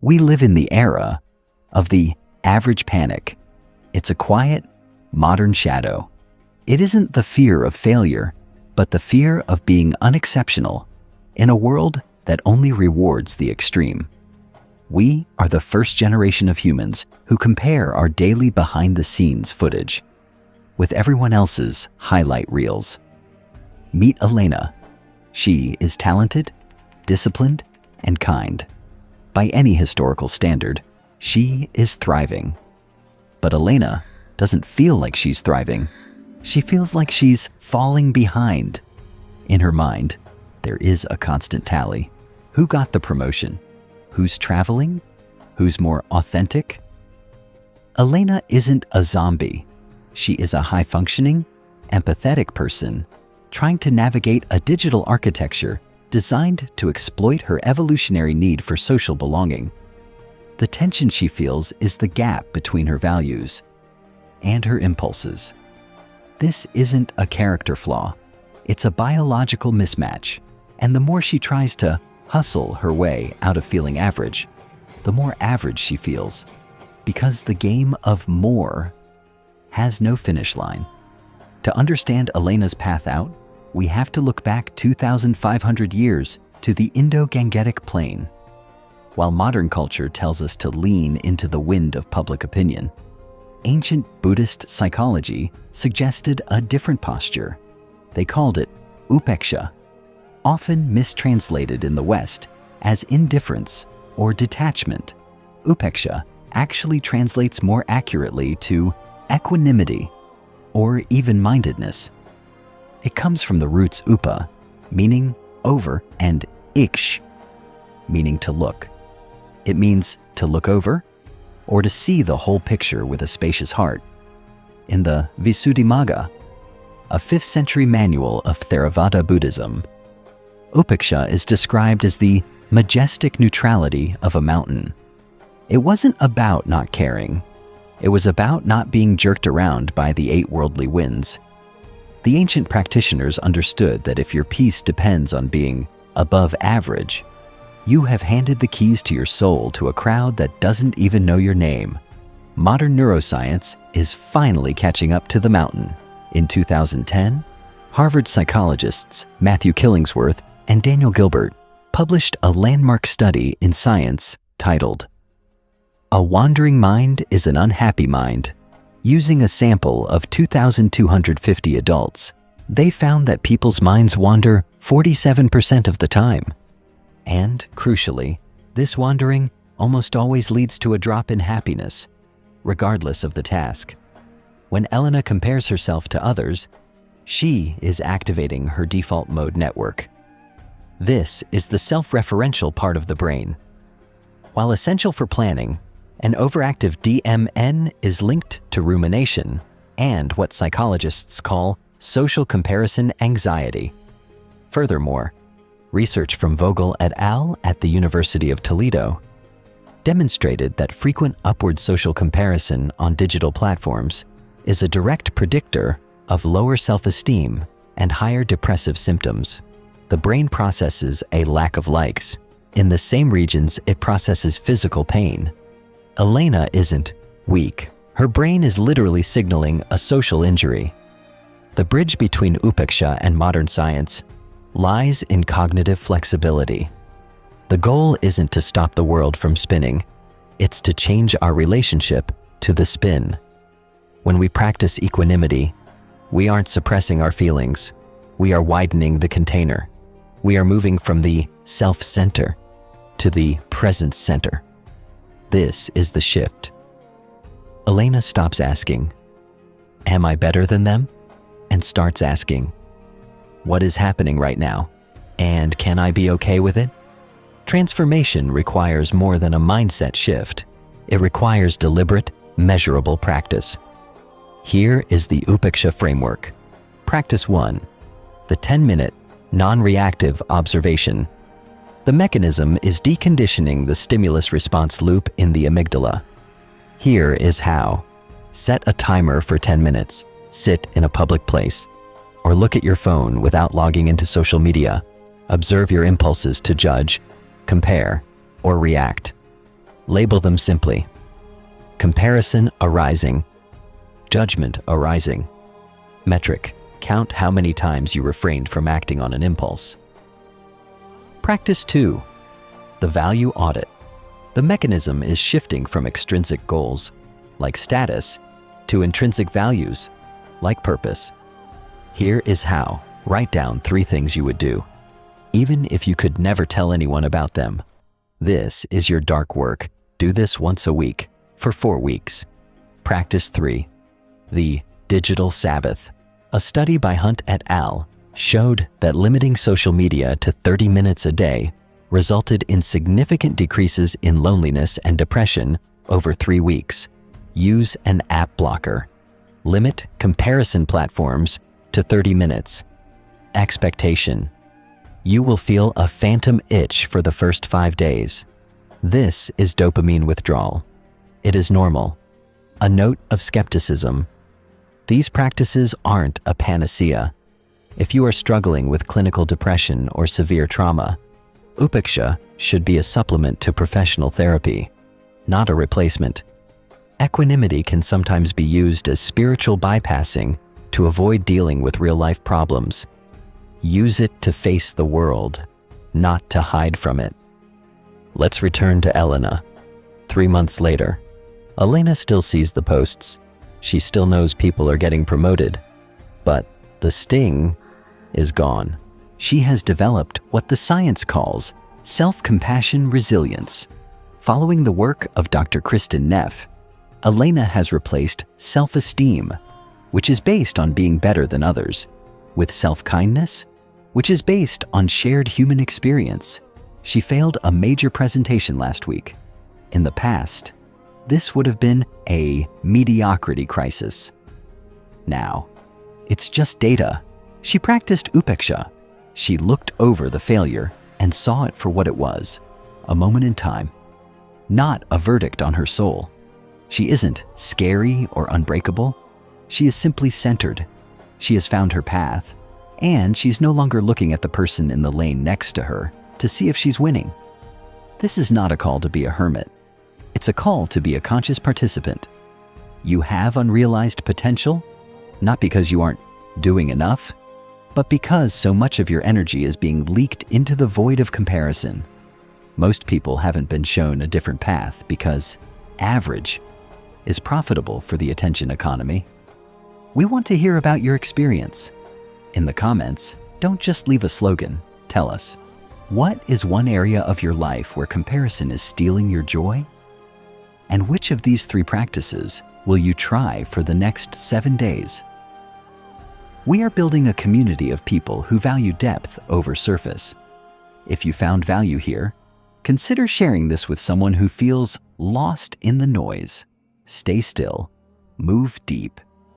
We live in the era of the average panic. It's a quiet, modern shadow. It isn't the fear of failure, but the fear of being unexceptional in a world that only rewards the extreme. We are the first generation of humans who compare our daily behind-the-scenes footage with everyone else's highlight reels. Meet Elena. She is talented, disciplined, and kind. By any historical standard, she is thriving. But Elena doesn't feel like she's thriving. She feels like she's falling behind. In her mind, there is a constant tally. Who got the promotion? Who's traveling? Who's more authentic? Elena isn't a zombie. She is a high-functioning, empathetic person trying to navigate a digital architecture designed to exploit her evolutionary need for social belonging. The tension she feels is the gap between her values and her impulses. This isn't a character flaw. It's a biological mismatch. And the more she tries to hustle her way out of feeling average, the more average she feels, because the game of more has no finish line. To understand Elena's path out, we have to look back 2,500 years to the Indo-Gangetic Plain. While modern culture tells us to lean into the wind of public opinion, ancient Buddhist psychology suggested a different posture. They called it Upeksha, often mistranslated in the West as indifference or detachment. Upeksha actually translates more accurately to equanimity or even-mindedness. It comes from the roots upa, meaning over, and iksh, meaning to look. It means to look over or to see the whole picture with a spacious heart. In the Visuddhimagga, a 5th century manual of Theravada Buddhism, Upeksha is described as the majestic neutrality of a mountain. It wasn't about not caring. It was about not being jerked around by the 8 worldly winds. The ancient practitioners understood that if your peace depends on being above average, you have handed the keys to your soul to a crowd that doesn't even know your name. Modern neuroscience is finally catching up to the mountain. In 2010, Harvard psychologists Matthew Killingsworth and Daniel Gilbert published a landmark study in Science titled, "A Wandering Mind is an Unhappy Mind." Using a sample of 2,250 adults, they found that people's minds wander 47% of the time. And, crucially, this wandering almost always leads to a drop in happiness, regardless of the task. When Elena compares herself to others, she is activating her default mode network. This is the self-referential part of the brain. While essential for planning, an overactive DMN is linked to rumination and what psychologists call social comparison anxiety. Furthermore, research from Vogel et al. At the University of Toledo demonstrated that frequent upward social comparison on digital platforms is a direct predictor of lower self-esteem and higher depressive symptoms. The brain processes a lack of likes in the same regions it processes physical pain. Elena isn't weak. Her brain is literally signaling a social injury. The bridge between Upeksha and modern science lies in cognitive flexibility. The goal isn't to stop the world from spinning. It's to change our relationship to the spin. When we practice equanimity, we aren't suppressing our feelings. We are widening the container. We are moving from the self-center to the presence center. This is the shift. Elena stops asking, "Am I better than them?" and starts asking, "What is happening right now? And can I be okay with it?" Transformation requires more than a mindset shift. It requires deliberate, measurable practice. Here is the Upeksha Framework. Practice 1. The 10-minute non-reactive observation. The mechanism is deconditioning the stimulus-response loop in the amygdala. Here is how. Set a timer for 10 minutes. Sit in a public place. Or look at your phone without logging into social media. Observe your impulses to judge, compare, or react. Label them simply. Comparison arising. Judgment arising. Metric. Count how many times you refrained from acting on an impulse. Practice 2. The value audit. The mechanism is shifting from extrinsic goals, like status, to intrinsic values, like purpose. Here is how. Write down 3 things you would do, even if you could never tell anyone about them. This is your dark work. Do this once a week for 4 weeks. Practice 3. The digital Sabbath. A study by Hunt et al. Showed that limiting social media to 30 minutes a day resulted in significant decreases in loneliness and depression over 3 weeks. Use an app blocker. Limit comparison platforms to 30 minutes. Expectation. You will feel a phantom itch for the first 5 days. This is dopamine withdrawal. It is normal. A note of skepticism. These practices aren't a panacea. If you are struggling with clinical depression or severe trauma, Upeksha should be a supplement to professional therapy, not a replacement. Equanimity can sometimes be used as spiritual bypassing to avoid dealing with real-life problems. Use it to face the world, not to hide from it. Let's return to Elena. 3 months later, Elena still sees the posts. She still knows people are getting promoted, but the sting is gone. She has developed what the science calls self-compassion resilience. Following the work of Dr. Kristen Neff, Elena has replaced self-esteem, which is based on being better than others, with self-kindness, which is based on shared human experience. She failed a major presentation last week. In the past, this would have been a mediocrity crisis. Now, it's just data. She practiced Upeksha. She looked over the failure and saw it for what it was, a moment in time, not a verdict on her soul. She isn't scary or unbreakable. She is simply centered. She has found her path, and she's no longer looking at the person in the lane next to her to see if she's winning. This is not a call to be a hermit. It's a call to be a conscious participant. You have unrealized potential, not because you aren't doing enough, but because so much of your energy is being leaked into the void of comparison. Most people haven't been shown a different path because average is profitable for the attention economy. We want to hear about your experience. In the comments, don't just leave a slogan. Tell us, what is one area of your life where comparison is stealing your joy? And which of these 3 practices will you try for the next 7 days? We are building a community of people who value depth over surface. If you found value here, consider sharing this with someone who feels lost in the noise. Stay still, move deep,